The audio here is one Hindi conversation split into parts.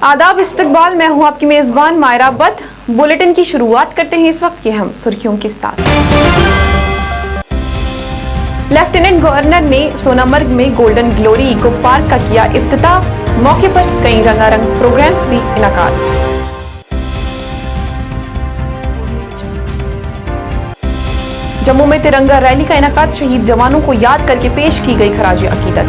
आदाब इस्तकबाल, मैं हूं आपकी मेजबान मायरा बट। बुलेटिन की शुरुआत करते हैं इस वक्त की हम सुर्खियों के साथ। लेफ्टिनेंट गवर्नर ने सोनामर्ग में गोल्डन ग्लोरी इको पार्क का किया इफ्तिताह। मौके पर कई रंगारंग प्रोग्राम्स भी इनकाद। जम्मू में तिरंगा रैली का इनकाद, शहीद जवानों को याद करके पेश की गई खराज अकीदत।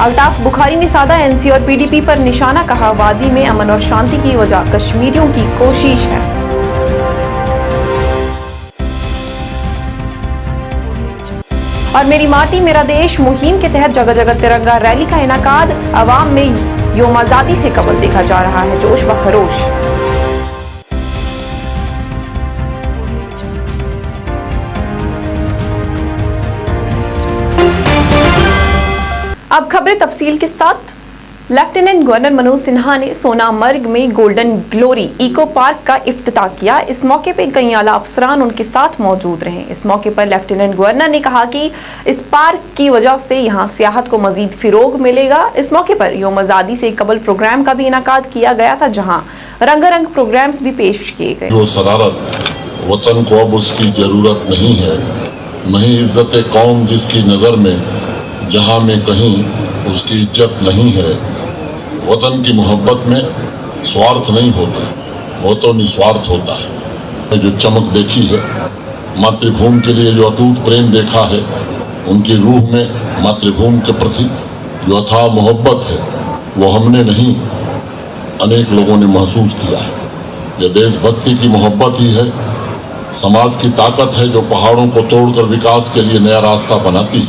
अल्ताफ बुखारी ने साधा एनसी और पीडीपी पर निशाना, कहा वादी में अमन और शांति की वजह कश्मीरियों की कोशिश है। और मेरी माटी मेरा देश मुहिम के तहत जगह जगह तिरंगा रैली का इनकाद। अवाम में यौम आजादी से कबल देखा जा रहा है जोश व खरोश। अब खबरें तफसील के साथ। लेफ्टिनेंट गवर्नर मनोज सिन्हा ने सोनामर्ग में गोल्डन ग्लोरी इको पार्क का इफ्तिताह किया। इस मौके पर कई आला अफसरान उनके साथ मौजूद रहे। इस मौके पर लेफ्टिनेंट गवर्नर ने कहा कि इस पार्क की वजह से यहाँ सियाहत को मजीद फिरोग मिलेगा। इस मौके पर यौम आजादी से कबल प्रोग्राम का भी इनकाद किया गया था, जहाँ रंगारंग प्रोग्राम्स भी पेश किए गए। जो शरारत वतन को अब उसकी जरूरत नहीं है, नहीं इज्जत कौम जिसकी नजर में जहां में कहीं उसकी इज्जत नहीं है। वतन की मोहब्बत में स्वार्थ नहीं होता, वो तो निस्वार्थ होता है। जो चमक देखी है, मातृभूमि के लिए जो अटूट प्रेम देखा है, उनकी रूह में मातृभूमि के प्रति जो अथाह मोहब्बत है, वो हमने नहीं अनेक लोगों ने महसूस किया है। यह देशभक्ति की मोहब्बत ही है, समाज की ताकत है जो पहाड़ों को तोड़कर विकास के लिए नया रास्ता बनाती है।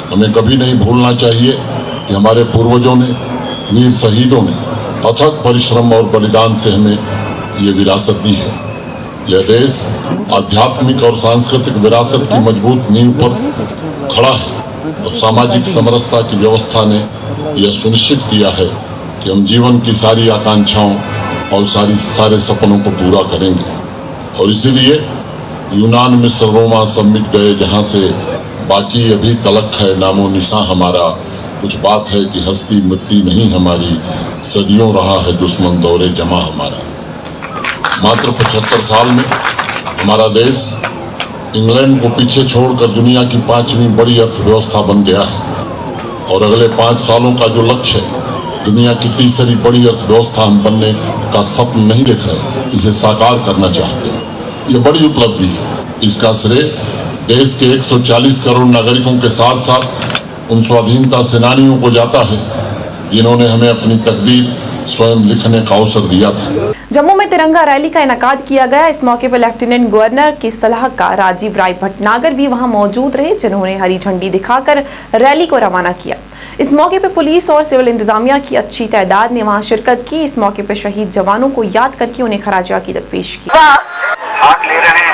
हमें कभी नहीं भूलना चाहिए कि हमारे पूर्वजों ने, वीर शहीदों ने अथक परिश्रम और बलिदान से हमें ये विरासत दी है। यह देश आध्यात्मिक और सांस्कृतिक विरासत की मजबूत नींव पर खड़ा है और सामाजिक समरसता की व्यवस्था ने यह सुनिश्चित किया है कि हम जीवन की सारी आकांक्षाओं और सारे सपनों को पूरा करेंगे। और इसीलिए यूनान में रोमा सब मिट गए, जहाँ से बाकी अभी तलक है नामो निशा हमारा। कुछ बात है कि हस्ती मृत्यु नहीं हमारी, सदियों रहा है दुश्मन दौरे जमा हमारा। मात्र 75 साल में हमारा देश इंग्लैंड को पीछे छोड़कर दुनिया की 5वीं बड़ी अर्थव्यवस्था बन गया है। और अगले 5 सालों का जो लक्ष्य है, दुनिया की तीसरी बड़ी अर्थव्यवस्था हम बनने का स्वप्न नहीं देख रहे, इसे साकार करना चाहते हैं। ये बड़ी उपलब्धि है। इसका श्रेय देश के 140 करोड़ नागरिकों के साथ साथ उन स्वाधीनता सेनानियों को जाता है जिन्होंने हमें अपनी तकदीर स्वयं लिखने का अवसर दिया था। जम्मू में तिरंगा रैली का इनकाद किया गया। इस मौके पर लेफ्टिनेंट गवर्नर के सलाहकार राजीव राय भटनागर भी वहां मौजूद रहे, जिन्होंने हरी झंडी दिखाकर रैली को रवाना किया। इस मौके पर पुलिस और सिविल इंतजामिया की अच्छी तादाद ने वहां शिरकत की। इस मौके पर शहीद जवानों को याद करके उन्हें खराज अकीदत पेश की। भाग ले रहे हैं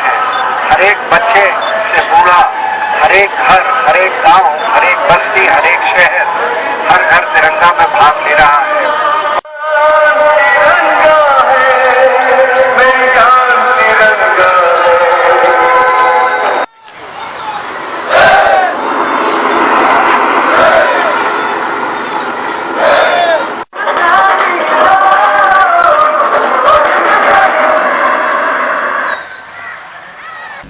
हर एक बच्चे से बूढ़ा, हर एक घर, हर एक गांव, हर एक बस्ती, हर एक शहर, हर घर तिरंगा में भाग ले रहा है।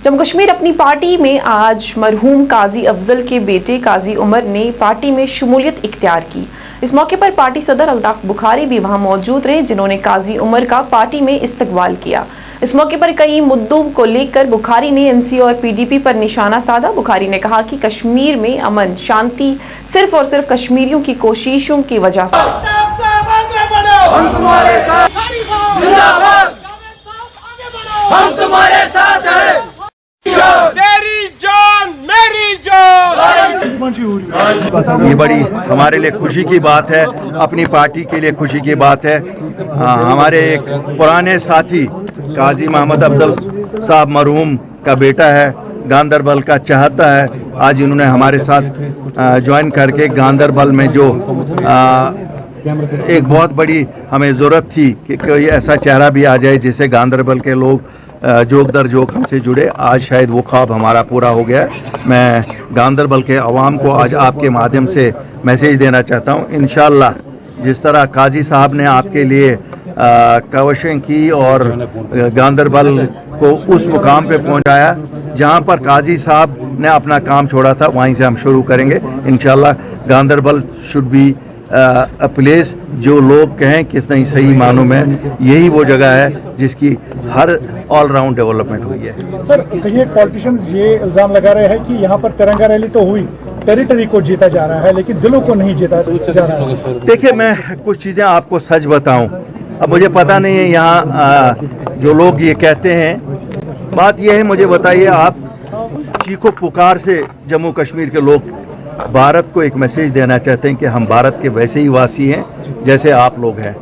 जम्मू कश्मीर अपनी पार्टी में आज मरहूम काजी अफजल के बेटे काजी उमर ने पार्टी में शमूलियत इख्तियार की। इस मौके पर पार्टी सदर अल्ताफ बुखारी भी वहां मौजूद रहे, जिन्होंने काजी उमर का पार्टी में इस्तकबाल किया। इस मौके पर कई मुद्दों को लेकर बुखारी ने एनसी और पीडीपी पर निशाना साधा। बुखारी ने कहा कि कश्मीर में अमन शांति सिर्फ और सिर्फ कश्मीरियों की कोशिशों की वजह से। हम तुम्हारे साथ हैं। तेरी जान मेरी जान। ये बड़ी हमारे लिए खुशी की बात है, अपनी पार्टी के लिए खुशी की बात है। हमारे एक पुराने साथी काजी मोहम्मद अफजल साहब मरहूम का बेटा है, गांदरबल का चाहता है। आज इन्होंने हमारे साथ ज्वाइन करके गांदरबल में जो एक बहुत बड़ी हमें ज़रूरत थी कि कोई ऐसा चेहरा भी आ जाए जिसे गांदरबल के लोग जोक दर जोक हमसे जुड़े। आज शायद वो ख्वाब हमारा पूरा हो गया है। मैं गांदरबल के अवाम को आज आपके माध्यम से मैसेज देना चाहता हूँ, इंशाअल्लाह जिस तरह काजी साहब ने आपके लिए कवशें की और गांदरबल को उस मुकाम पे पहुंचाया जहां पर काजी साहब ने अपना काम छोड़ा था, वहीं से हम शुरू करेंगे इंशाअल्लाह। Ganderbal should be a place जो लोग कहें कि नहीं, सही मानों में यही वो जगह है जिसकी हर ऑल राउंड डेवलपमेंट हुई है। सर, कई पॉलिटिशियंस ये इल्जाम लगा रहे हैं कि यहाँ पर तिरंगा रैली तो हुई, टेरिटरी को जीता जा रहा है लेकिन दिलों को नहीं जीता जा रहा है। देखिए, मैं कुछ चीज़ें आपको सच बताऊं, अब मुझे पता नहीं है यहाँ जो लोग ये कहते हैं, बात यह है, मुझे बताइए आप चीखो पुकार से जम्मू कश्मीर के लोग भारत को एक मैसेज देना चाहते हैं कि हम भारत के वैसे ही वासी हैं जैसे आप लोग हैं,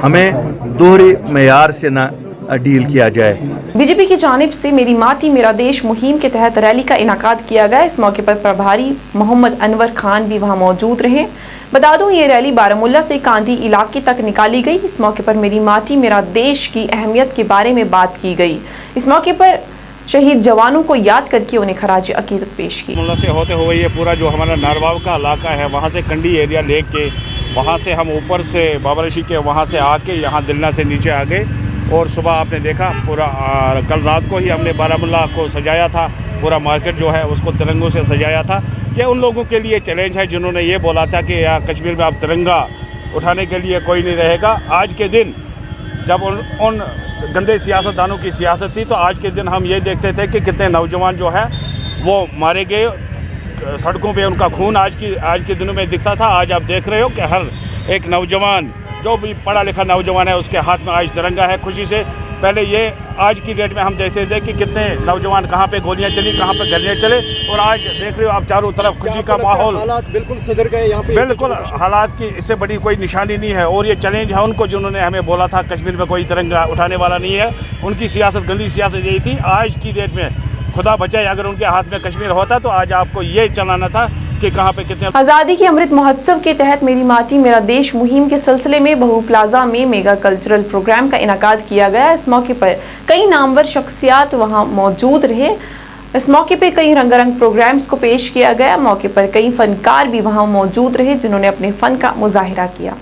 हमें दोहरे मेयार से ना डील किया जाए। बीजेपी की जानिब से मेरी माटी मेरा देश मुहिम के तहत रैली का इनाकाद किया गया। इस मौके पर प्रभारी मोहम्मद अनवर खान भी वहां मौजूद रहे। बता दूं, ये रैली बारामुल्ला से कांडी इलाके तक निकाली गई। इस मौके पर मेरी माटी मेरा देश की अहमियत के बारे में बात की गई। इस मौके पर शहीद जवानों को याद करके उन्हें खराज अकीदत पेश की। बारामुल्ला से होते हुए ये पूरा जो हमारा नारवाव का इलाका है, वहाँ से कंडी एरिया लेके वहाँ से हम ऊपर से बाबरशी के वहाँ से आके यहाँ दिलना से नीचे आ गए। और सुबह आपने देखा पूरा कल रात को ही हमने बारामुल्ला को सजाया था, पूरा मार्केट जो है उसको तिरंगों से सजाया था। ये उन लोगों के लिए चैलेंज है जिन्होंने ये बोला था कि यहाँ कश्मीर में अब तिरंगा उठाने के लिए कोई नहीं रहेगा। आज के दिन जब उन गंदे सियासतदानों की सियासत थी, तो आज के दिन हम ये देखते थे कि कितने नौजवान जो है वो मारे गए, सड़कों पे उनका खून आज के दिनों में दिखता था। आज आप देख रहे हो कि हर एक नौजवान, जो भी पढ़ा लिखा नौजवान है, उसके हाथ में आज तिरंगा है खुशी से। पहले ये आज की डेट में हम देखते थे कि कितने नौजवान कहाँ पे गोलियां चली, कहाँ पे गलियां चले, और आज देख रहे हो आप चारों तरफ खुशी का माहौल। हालात बिल्कुल सुधर गए यहाँ पे, बिल्कुल हालात की इससे बड़ी कोई निशानी नहीं है। और ये चैलेंज है उनको जिन्होंने हमें बोला था कश्मीर में कोई तिरंगा उठाने वाला नहीं है। उनकी सियासत, गंदी सियासत यही थी। आज की डेट में खुदा बचाए अगर उनके हाथ में कश्मीर होता तो आज आपको ये चलाना था कि कहाँ पे कितने। आज़ादी के अमृत महोत्सव के तहत मेरी माटी मेरा देश मुहिम के सिलसिले में बहु प्लाजा में मेगा कल्चरल प्रोग्राम का इनाकाद किया गया। इस मौके पर कई नामवर शख्सियात वहां मौजूद रहे। इस मौके पर कई रंगारंग प्रोग्राम्स को पेश किया गया। मौके पर कई फनकार भी वहां मौजूद रहे जिन्होंने अपने फन का मुजाहिरा किया।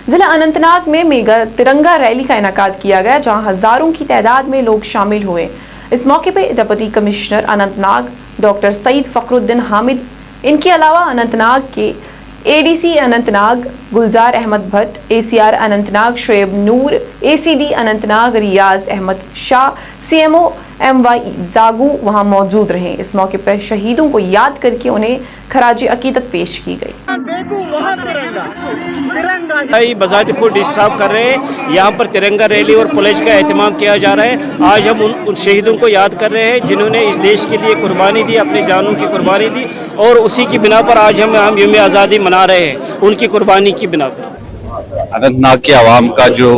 जिला अनंतनाग में मेगा तिरंगा रैली का इनाकाद किया गया, जहां हजारों की तादाद में लोग शामिल हुए। इस मौके पर deputy commissioner Anantnag doctor Syed Fakhruddin Hamid, इनके अलावा अनंतनाग के ADC Anantnag Gulzar Ahmad Bhat, ACR Anantnag Shoaib Noor, ACD Anantnag Riyaz Ahmad Shah, CMO MY जागू वहां मौजूद रहे। इस मौके पर शहीदों को याद करके उन्हें खराज अकीदत पेश की गई। बजाते खुद डिस्टर्ब कर रहे हैं, यहाँ पर तिरंगा रैली और पुलिस का एहतमाम किया जा रहा है। आज हम उन शहीदों को याद कर रहे हैं जिन्होंने इस देश के लिए कुर्बानी दी, अपनी जानों की कुर्बानी दी, और उसी की बिना पर आज हम यौम आज़ादी मना रहे हैं, उनकी कुर्बानी की बिना पर। अनंतनाग के आवाम का जो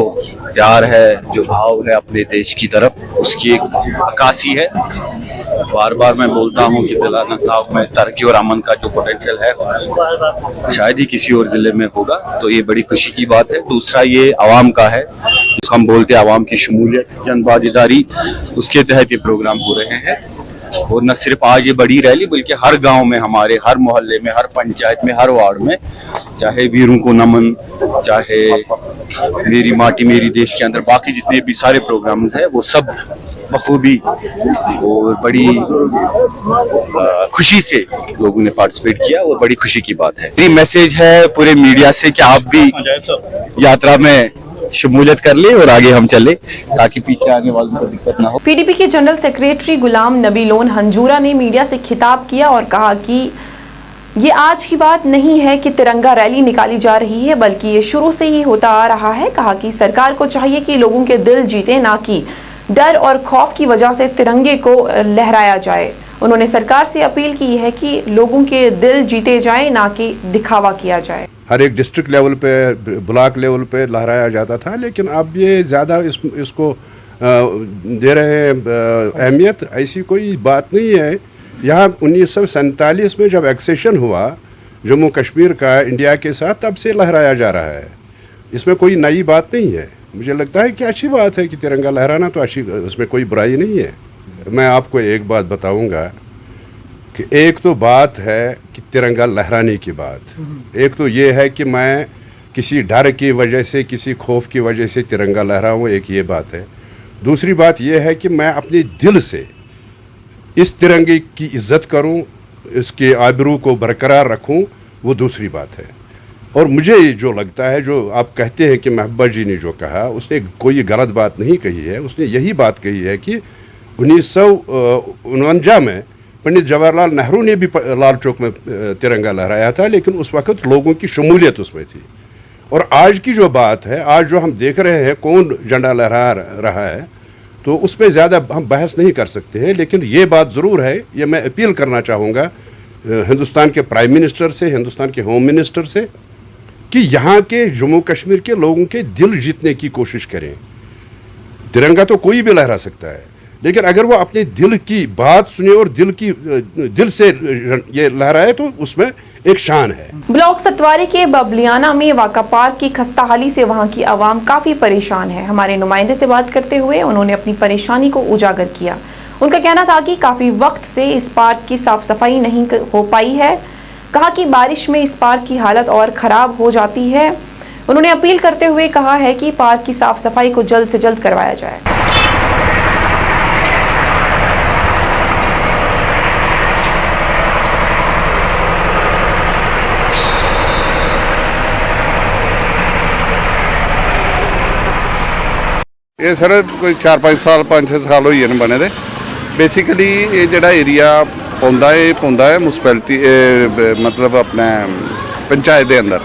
प्यार है, जो भाव है अपने देश की तरफ, उसकी एक अक्कासी है। बार बार मैं बोलता हूँ कि जिला अनंतनाग में तरक्की और अमन का जो पोटेंशियल है शायद ही किसी और जिले में होगा, तो ये बड़ी खुशी की बात है। दूसरा ये आवाम का है, जिसको हम बोलते हैं आवाम की शमूलियत, जनभागीदारी, उसके तहत ये प्रोग्राम हो रहे हैं। और न सिर्फ आज ये बड़ी रैली, बल्कि हर गांव में, हमारे हर मोहल्ले में, हर पंचायत में, हर वार्ड में, चाहे वीरों को नमन, चाहे मेरी माटी मेरी देश के अंदर बाकी जितने भी सारे प्रोग्राम्स हैं, वो सब बखूबी और बड़ी खुशी से लोगों ने पार्टिसिपेट किया। वो बड़ी खुशी की बात है। ये मैसेज है पूरे मीडिया से कि आप भी यात्रा में शमूलियत कर ले और आगे हम चले ताकि पीछे आने वालों को दिक्कत ना हो। पीडीपी के general secretary Ghulam Nabi loan Hanjura ने मीडिया से खिताब किया और कहा कि ये आज की बात नहीं है कि तिरंगा रैली निकाली जा रही है, बल्कि ये शुरू से ही होता आ रहा है। कहा कि सरकार को चाहिए कि लोगों के दिल जीते, ना कि डर और खौफ की वजह से तिरंगे को लहराया जाए। उन्होंने सरकार से अपील की है कि लोगों के दिल जीते जाए, ना कि दिखावा किया जाए। हर एक डिस्ट्रिक्ट लेवल पे, ब्लॉक लेवल पे लहराया जाता था, लेकिन अब ये ज़्यादा इसको दे रहे हैं अहमियत। ऐसी कोई बात नहीं है। यहाँ 1947 में जब एक्सेशन हुआ जम्मू कश्मीर का इंडिया के साथ, तब से लहराया जा रहा है। इसमें कोई नई बात नहीं है। मुझे लगता है कि अच्छी बात है कि तिरंगा लहराना, तो अच्छी, उसमें कोई बुराई नहीं है। मैं आपको एक बात बताऊंगा कि एक तो बात है कि तिरंगा लहराने की बात, एक तो ये है कि मैं किसी डर की वजह से, किसी खौफ की वजह से तिरंगा लहराऊं, एक ये बात है। दूसरी बात ये है कि मैं अपने दिल से इस तिरंगे की इज्जत करूं, इसके आबरू को बरकरार रखूं, वो दूसरी बात है। और मुझे जो लगता है, जो आप कहते हैं कि महबूबा जी ने जो कहा, उसने कोई गलत बात नहीं कही है। उसने यही बात कही है कि 1949 में पंडित जवाहरलाल नेहरू ने भी लाल चौक में तिरंगा लहराया था, लेकिन उस वक्त लोगों की शमूलियत उसमें थी। और आज की जो बात है, आज जो हम देख रहे हैं कौन झंडा लहरा रहा है, तो उस पर ज़्यादा हम बहस नहीं कर सकते हैं। लेकिन ये बात ज़रूर है, ये मैं अपील करना चाहूँगा हिंदुस्तान के प्राइम मिनिस्टर से, हिंदुस्तान के होम मिनिस्टर से, कि यहाँ के जम्मू कश्मीर के लोगों के दिल जीतने की कोशिश करें। तिरंगा तो कोई भी लहरा सकता है, लेकिन अगर वो अपने दिल की बात सुने और दिल से ये लहराए, तो उसमें एक शान है। ब्लॉक सतवारी के बबलियाना में वाका पार्क की खस्ताहाली से वहां की आवाम काफी परेशान है। हमारे नुमाइंदे से बात करते हुए उन्होंने अपनी परेशानी को उजागर किया। उनका कहना था कि काफी वक्त से इस पार्क की साफ सफाई नहीं हो पाई है। कहा कि बारिश में इस पार्क की हालत और खराब हो जाती है। उन्होंने अपील करते हुए कहा है कि पार्क की साफ सफाई को जल्द से जल्द करवाया जाए। ये सर कोई 4-5 साल 5-6 साल होई ने बने दे। बेसिकली ये जड़ा एरिया पौंदा है म्यूनसिपैलिटी, मतलब अपने पंचायत के अंदर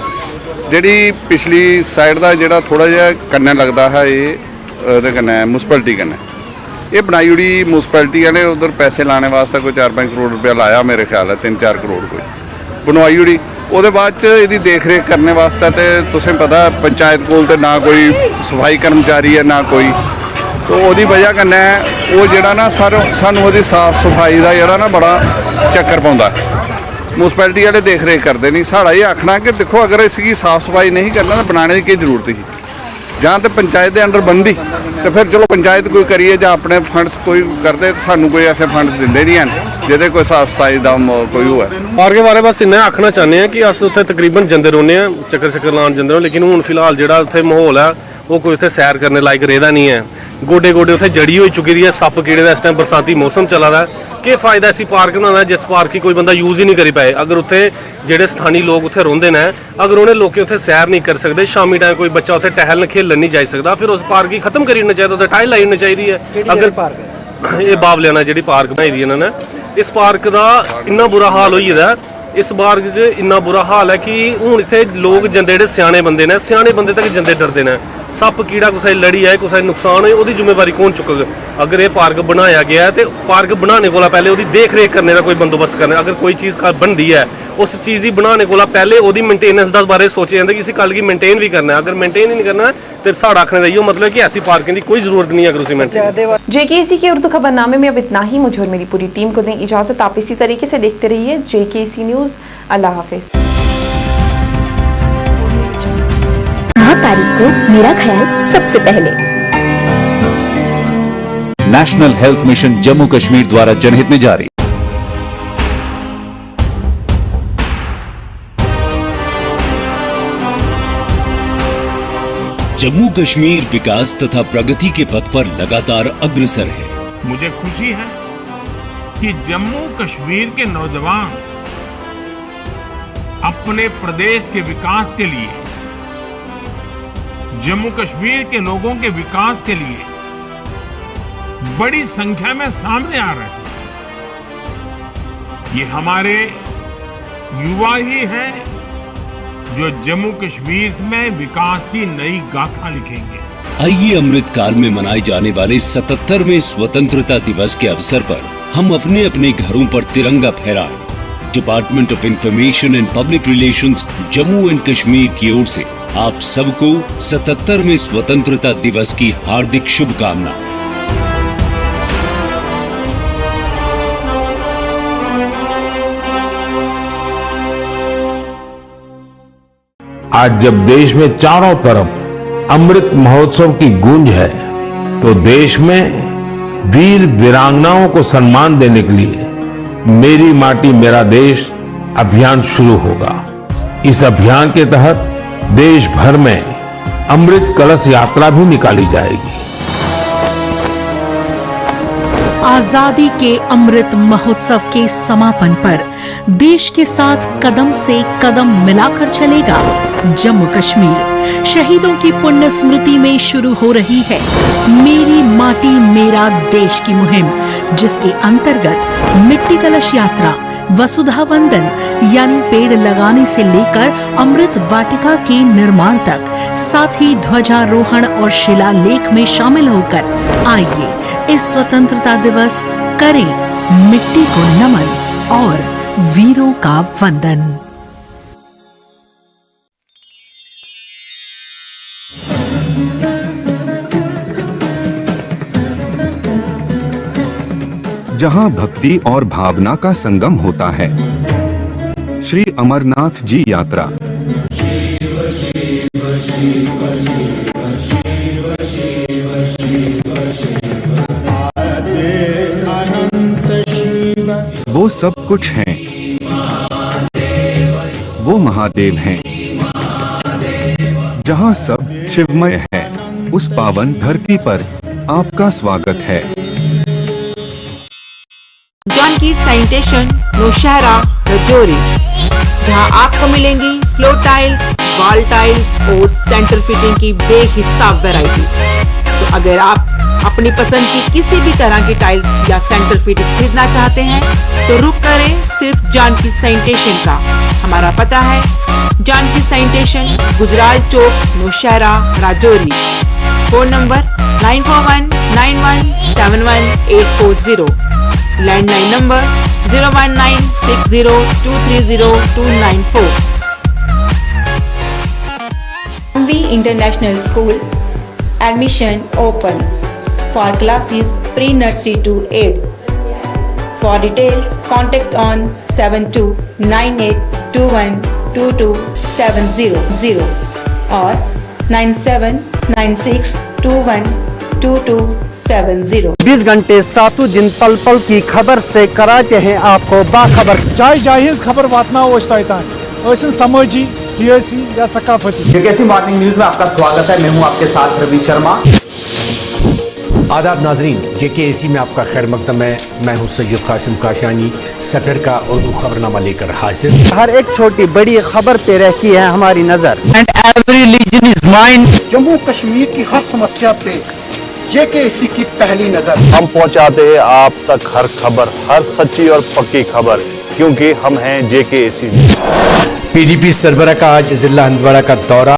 जी पिछली साइड का जोड़ा थोड़ा जहा कन्ने लगता है, ये कन्ने म्यूनसिपैलिटी कन्ने ये बनाई उड़ी म्यूनसिपैलिटी ने उधर पैसे लाने वास्ते कोई 4-5 करोड़ रुपया लाया, मेरे ख्याल है 3-4 करोड़ कोई बनवाई उड़ी। वो बाद यदी देख रेख करने वास्ते तो तुसें पता पंचायत कोल तो ना कोई सफाई कर्मचारी है ना कोई, तो वो वजह कन्नै वो जड़ा ना सानू वो साफ सफाई का जड़ा ना बड़ा चक्कर पाउंदा। म्यूनसिपैलिटी वाले देख रेख करते नहीं। साड़ा ये आखना कि देखो अगर इसकी साफ सफाई नहीं करना तो बनाने की जरूरत ही, जहाँ तो पंचायत के अंडर बनती तो फिर चलो पंचायत कोई करिए या अपने फंड्स कोई करते, सानू कोई ऐसे फंड देंगे नहीं हैं जिहदे कोई साफ सफाई का कोई हुआ। पार्क के बारे बस इन्ना आखना चाहते हैं कि अस उत्थे तकरीबन जंदे रौंदे हैं, चक्कर लाने जंदे रहो, लेकिन हुण फिलहाल जिहड़ा उत्थे माहौल है वो कोई उत्थे सैर करने लायक रेहदा नहीं है। गोडे गोडे उत्थे जड़ी हो चुकी दी है, सप्प कीड़े का इस टाइम बरसाती मौसम चला रहा है। कि फायदा ऐसी पार्क बनाना जिस पार्क की कोई बंदा यूज़ ही नहीं करी पाए। अगर उत्थे जेडे स्थानी लोग उत्थे रोंदे ने, अगर उन्हें लोग उत्थे सैर नहीं कर सकते, शामी टाइम कोई बच्चा उत्थे टहलन खेलन नहीं जा सकता, फिर उस पार्क की खत्म करी ओड़ना चाहिए, उत्थे टाइल लाई ओड़नी चाहिए। अगर ये बावलियाना जी पार्क बनाई दी इन्होंने, इस पार्क का इन्ना बुरा हाल हो गेदा, इस पार्क च इन्ना बुरा हाल है कि हुण इत्थे लोग जंदे जेह्ड़े स्याने बंदे तक जंदे डरदे ने। सप्प कीड़ा कुसै लड़ी आए, कुसै नुकसान होए, ओह्दी जिम्मेवारी कौन चुकग? अगर ये पार्क बनाया गया है तो पार्क बनाने कोला पहले ओह्दी देख रेख करने का कोई बंदोबस्त करना। अगर कोई चीज़ बनदी है उस चीज़ की बनाने कोला पहले ओह्दी मेनटेनेंस के बारे सोचे जाता कि इसी कल की मेनटेन भी करना है। अगर मेनटेन ही नहीं करना तो साढ़ा आखने का इहो मतलब कि ऐसी पार्किंग की कोई जरूरत नहीं है अगर उसी मेनटेन। JKC के उर्दू खबरनामे में अब इतना ही। मुझे और मेरी पूरी टीम को दें इजाजत। आप इसी तरीके से देखते रहिए JKC न्यूज़। अल्लाह हाफिज। 9 तारीख को मेरा ख्याल सबसे पहले। National health mission Jammu Kashmir द्वारा जनहित में जारी। जम्मू कश्मीर विकास तथा प्रगति के पथ पर लगातार अग्रसर है। मुझे खुशी है कि जम्मू कश्मीर के नौजवान अपने प्रदेश के विकास के लिए जम्मू कश्मीर के लोगों के विकास के लिए बड़ी संख्या में सामने आ रहे हैं। ये हमारे युवा ही हैं जो जम्मू कश्मीर में विकास की नई गाथा लिखेंगे। आइए अमृत काल में मनाए जाने वाले 77वें स्वतंत्रता दिवस के अवसर पर हम अपने अपने घरों पर तिरंगा फहराएं। Department of Information and Public Relations Jammu and Kashmir की ओर से आप सबको 77वें स्वतंत्रता दिवस की हार्दिक शुभकामनाएं। आज जब देश में चारों तरफ अमृत महोत्सव की गूंज है, तो देश में वीर वीरांगनाओं को सम्मान देने के लिए मेरी माटी मेरा देश अभियान शुरू होगा। इस अभियान के तहत देश भर में अमृत कलश यात्रा भी निकाली जाएगी। आजादी के अमृत महोत्सव के समापन पर देश के साथ कदम से कदम मिलाकर चलेगा जम्मू कश्मीर। शहीदों की पुण्य स्मृति में शुरू हो रही है मेरी माटी मेरा देश की मुहिम, जिसके अंतर्गत मिट्टी कलश यात्रा, वसुधा वंदन यानी पेड़ लगाने से लेकर अमृत वाटिका के निर्माण तक, साथ ही ध्वजारोहण और शिलालेख में शामिल होकर आइए इस स्वतंत्रता दिवस करें मिट्टी को नमन और वीरों का वंदन। जहां भक्ति और भावना का संगम होता है, श्री अमरनाथ जी यात्रा। वो सब कुछ हैं, वो महादेव हैं। जहां सब शिवमय है, उस पावन धरती पर आपका स्वागत है। जानकी सैनिटेशन नौशहरा राजौरी, जहां आपको मिलेंगी फ्लोर टाइल्स, वॉल टाइल्स और सेंटर फिटिंग की बेहिसाब वैरायटी। तो अगर आप अपनी पसंद की किसी भी तरह की टाइल्स या सेंटर फिटिंग खरीदना चाहते हैं तो रुक करें सिर्फ जानकी सैनिटेशन का। हमारा पता है Janki Sanitation, Gujral Chowk, Nowshera, Rajouri. Phone number 9419171840। Landline number 01960230294। MV International School admission open for classes pre-nursery to 8th. For details, contact on 7298212270 or 9796212270। 20 घंटे 7 दिन पल पल की खबर से कराते हैं आपको बाखबर। चाहे जाहिज खबर वातना हो समाजी, सियासी या सकाफती। जेकेसी मॉर्निंग न्यूज में आपका स्वागत है। मैं हूं आपके साथ रवि शर्मा। आदाब नाजरीन, जेकेसी में आपका खैर मकदम है। मैं हूं सैयद कासिम काशानी, सफर का उर्दू खबरनामा लेकर हाजिर। हर एक छोटी बड़ी खबर पे रहती है हमारी नजर। And every region is mine. Jammu Kashmir की हर समस्या पे जेकेसी की पहली नजर। हम पहुंचाते हैं आप तक हर खबर, हर सच्ची और पक्की खबर, क्योंकि हम हैं जेकेसी। PDP सरबराह का आज जिला हंदवाड़ा का दौरा।